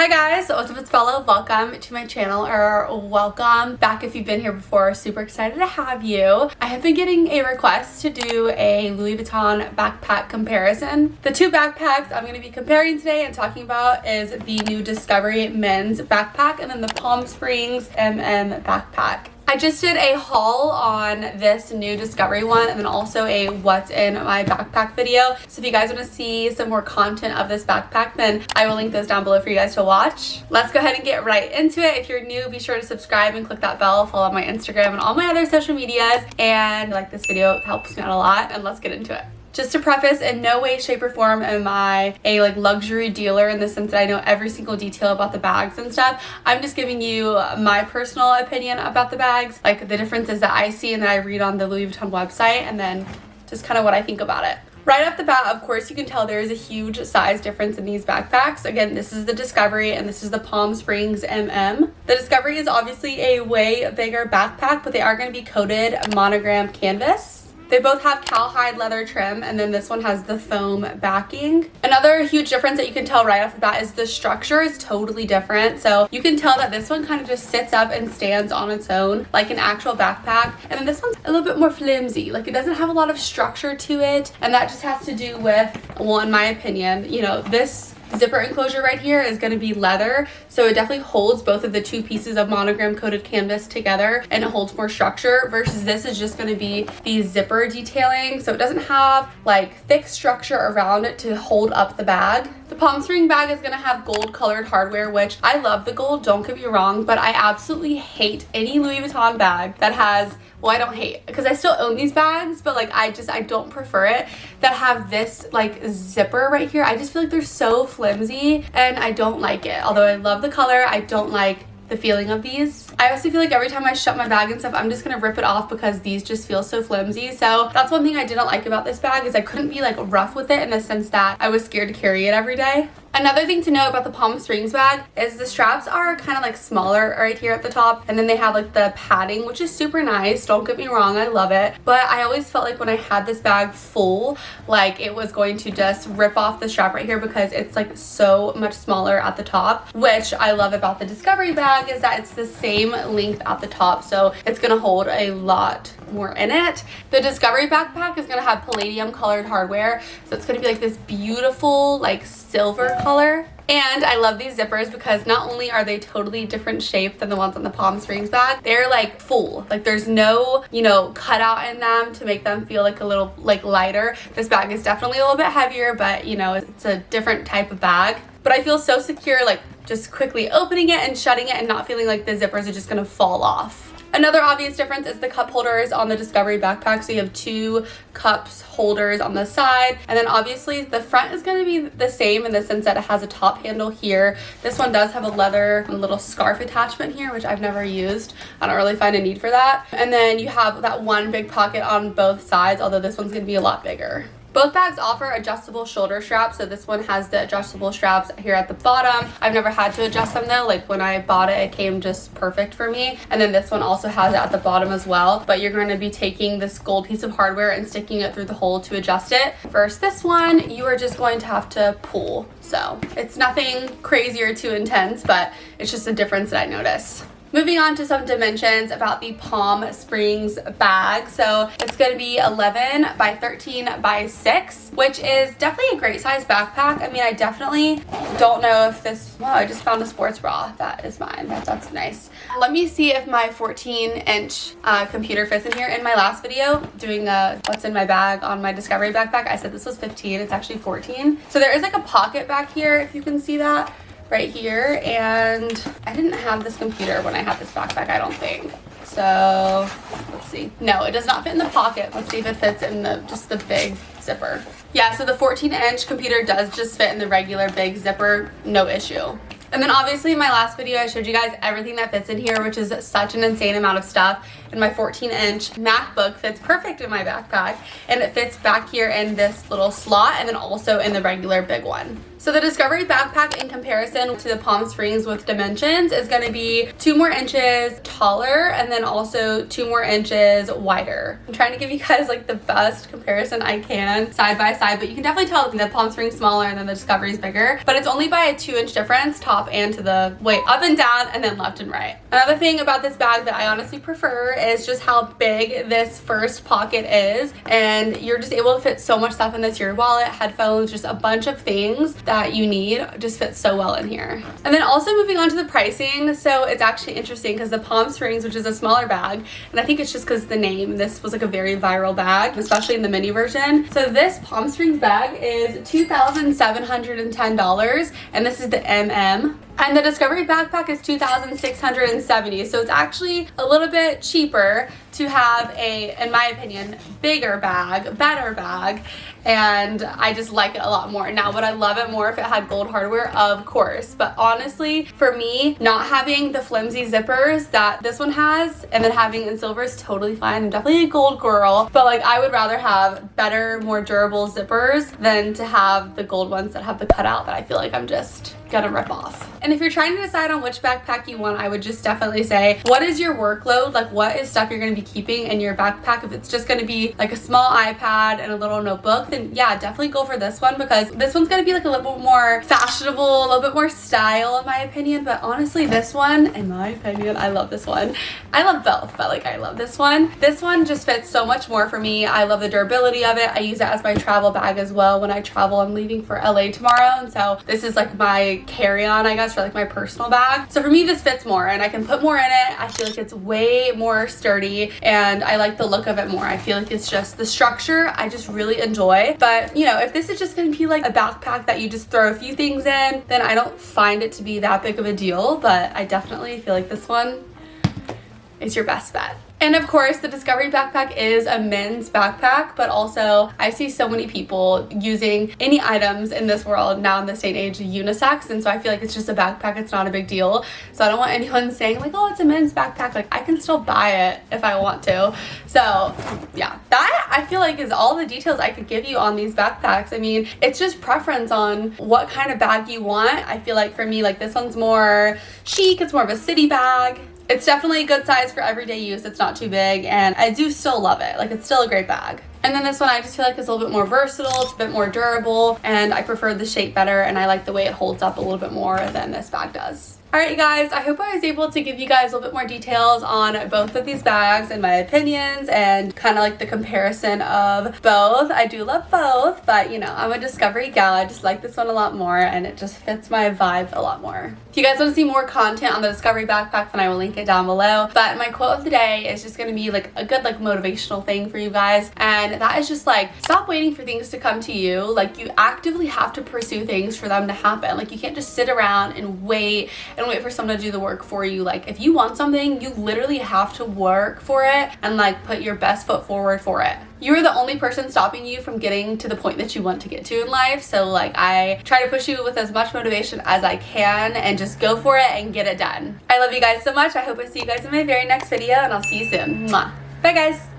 Hi guys, what's up, it's Bella. Welcome to my channel, or welcome back if you've been here before. Super excited to have you. I have been getting a request to do a Louis Vuitton backpack comparison. The two backpacks I'm going to be comparing today and talking about is the new Discovery men's backpack and then the Palm Springs backpack. I just did a haul on this new Discovery one and then also a what's in my backpack video. So if you guys want to see some more content of this backpack, then I will link those down below for you guys to watch. Let's go ahead and get right into it. If you're new, be sure to subscribe and click that bell, follow my Instagram and all my other social medias, and like this video, it helps me out a lot, and let's get into it. Just to preface, in no way, shape, or form am I a luxury dealer in the sense that I know every single detail about the bags and stuff. I'm just giving you my personal opinion about the bags, like the differences that I see and that I read on the Louis Vuitton website, and then just kind of what I think about it. Right off the bat, of course, you can tell there is a huge size difference in these backpacks. Again, this is the Discovery and this is the Palm Springs MM. The Discovery is obviously a way bigger backpack, but they are going to be coated monogram canvas. They both have cowhide leather trim, and then this one has the foam backing. Another huge difference that you can tell right off the bat is the structure is totally different. So you can tell that this one kind of just sits up and stands on its own like an actual backpack. And then this one's a little bit more flimsy. Like, it doesn't have a lot of structure to it. And that just has to do with, well, in my opinion, you know, this zipper enclosure right here is going to be leather, so it definitely holds both of the two pieces of monogram coated canvas together and it holds more structure, versus this is just going to be the zipper detailing, so it doesn't have like thick structure around it to hold up the bag. The Palm Spring bag is going to have gold colored hardware, which I love the gold, don't get me wrong, but I absolutely hate any Louis Vuitton bag that has, well, I don't hate, because I still own these bags, but like I don't prefer it, that have this like zipper right here. I just feel like they're so flimsy and I don't like it. Although I love the color, I don't like the feeling of these. I also feel like every time I shut my bag and stuff, I'm just gonna rip it off because these just feel so flimsy. So that's one thing I didn't like about this bag, is I couldn't be like rough with it in the sense that I was scared to carry it every day. Another thing to know about the Palm Springs bag is the straps are kind of like smaller right here at the top, and then they have like the padding, which is super nice, don't get me wrong, I love it, but I always felt like when I had this bag full, like it was going to just rip off the strap right here because it's like so much smaller at the top. Which I love about the Discovery bag is that it's the same length at the top, so it's gonna hold a lot more in it. The Discovery backpack is gonna have palladium colored hardware, so it's gonna be like this beautiful like silver color. And I love these zippers because not only are they totally different shape than the ones on the Palm Springs bag, they're like full, like there's no, you know, cutout in them to make them feel like a little like lighter. This bag is definitely a little bit heavier, but you know, it's a different type of bag. But I feel so secure like just quickly opening it and shutting it and not feeling like the zippers are just gonna fall off. Another obvious difference is the cup holders on the Discovery backpack. So you have two cups holders on the side, and then obviously the front is going to be the same in the sense that it has a top handle here. This one does have a leather little scarf attachment here, which I've never used. I don't really find a need for that. And then you have that one big pocket on both sides, although this one's going to be a lot bigger. Both bags offer adjustable shoulder straps, so this one has the adjustable straps here at the bottom. I've never had to adjust them though, like when I bought it, it came just perfect for me. And then this one also has it at the bottom as well, but you're going to be taking this gold piece of hardware and sticking it through the hole to adjust it. Versus this one, you are just going to have to pull. So it's nothing crazy or too intense, but it's just a difference that I noticed. Moving on to some dimensions about the Palm Springs bag. So it's going to be 11 by 13 by 6, which is definitely a great size backpack. I mean, I definitely don't know if this, wow, I just found a sports bra. That is mine. That's nice. Let me see if my 14-inch computer fits in here. In my last video doing what's in my bag on my Discovery backpack, I said this was 15. It's actually 14. So there is like a pocket back here, if you can see that. Right here, and I didn't have this computer when I had this backpack, I don't think. So let's see. No, it does not fit in the pocket. Let's see if it fits in just the big zipper. Yeah, so the 14-inch computer does just fit in the regular big zipper, no issue. And then obviously in my last video, I showed you guys everything that fits in here, which is such an insane amount of stuff. And my 14-inch MacBook fits perfect in my backpack, and it fits back here in this little slot and then also in the regular big one. So the Discovery backpack in comparison to the Palm Springs with dimensions is going to be 2 more inches taller and then also 2 more inches wider. I'm trying to give you guys like the best comparison I can side by side, but you can definitely tell the Palm Springs smaller and then the Discovery is bigger, but it's only by a 2-inch difference top and to the way up and down and then left and right. Another thing about this bag that I honestly prefer is just how big this first pocket is, and you're just able to fit so much stuff in this. Your wallet, headphones, just a bunch of things that you need just fit so well in here. And then also moving on to the pricing, so it's actually interesting because the Palm Springs, which is a smaller bag, and I think it's just because the name, this was like a very viral bag, especially in the mini version. So this Palm Springs bag is $2,710 and this is the MM. And the Discovery backpack is $2,670, so it's actually a little bit cheaper to have a, in my opinion, bigger bag, better bag, and I just like it a lot more. Now, would I love it more if it had gold hardware? Of course, but honestly, for me, not having the flimsy zippers that this one has and then having it in silver is totally fine. I'm definitely a gold girl, but like I would rather have better, more durable zippers than to have the gold ones that have the cutout that I feel like I'm just gonna rip off. And if you're trying to decide on which backpack you want, I would just definitely say, what is your workload? Like, what is stuff you're gonna be keeping in your backpack? If it's just gonna be like a small iPad and a little notebook, then yeah, definitely go for this one, because this one's gonna be like a little bit more fashionable, a little bit more style in my opinion. But honestly, this one, in my opinion, I love this one. I love both, but like I love this one. This one just fits so much more for me. I love the durability of it. I use it as my travel bag as well. When I travel, I'm leaving for LA tomorrow, and so this is like my carry-on, I guess, for like my personal bag. So for me, this fits more and I can put more in it. I feel like it's way more sturdy and I like the look of it more. I feel like it's just the structure I just really enjoy. But you know, if this is just gonna be like a backpack that you just throw a few things in, then I don't find it to be that big of a deal. But I definitely feel like this one is your best bet. And of course, the Discovery backpack is a men's backpack, but also I see so many people using any items in this world now in this day and age unisex, and so I feel like it's just a backpack, it's not a big deal. So I don't want anyone saying like, oh, it's a men's backpack. Like, I can still buy it if I want to. So yeah, that I feel like is all the details I could give you on these backpacks. I mean, it's just preference on what kind of bag you want. I feel like for me, like this one's more chic, it's more of a city bag. It's definitely a good size for everyday use. It's not too big, and I do still love it. Like, it's still a great bag. And then this one I just feel like is a little bit more versatile, it's a bit more durable, and I prefer the shape better, and I like the way it holds up a little bit more than this bag does. Alright guys, I hope I was able to give you guys a little bit more details on both of these bags and my opinions and kind of like the comparison of both. I do love both, but you know, I'm a Discovery gal. I just like this one a lot more and it just fits my vibe a lot more. If you guys want to see more content on the Discovery backpack, then I will link it down below. But my quote of the day is just going to be like a good like motivational thing for you guys, and that is just like, stop waiting for things to come to you. Like, you actively have to pursue things for them to happen. Like, you can't just sit around and wait for someone to do the work for you. Like, if you want something, you literally have to work for it and like put your best foot forward for it. You're the only person stopping you from getting to the point that you want to get to in life. So like, I try to push you with as much motivation as I can and just go for it and get it done. I love you guys so much. I hope I see you guys in my very next video, and I'll see you soon. Mwah. Bye guys.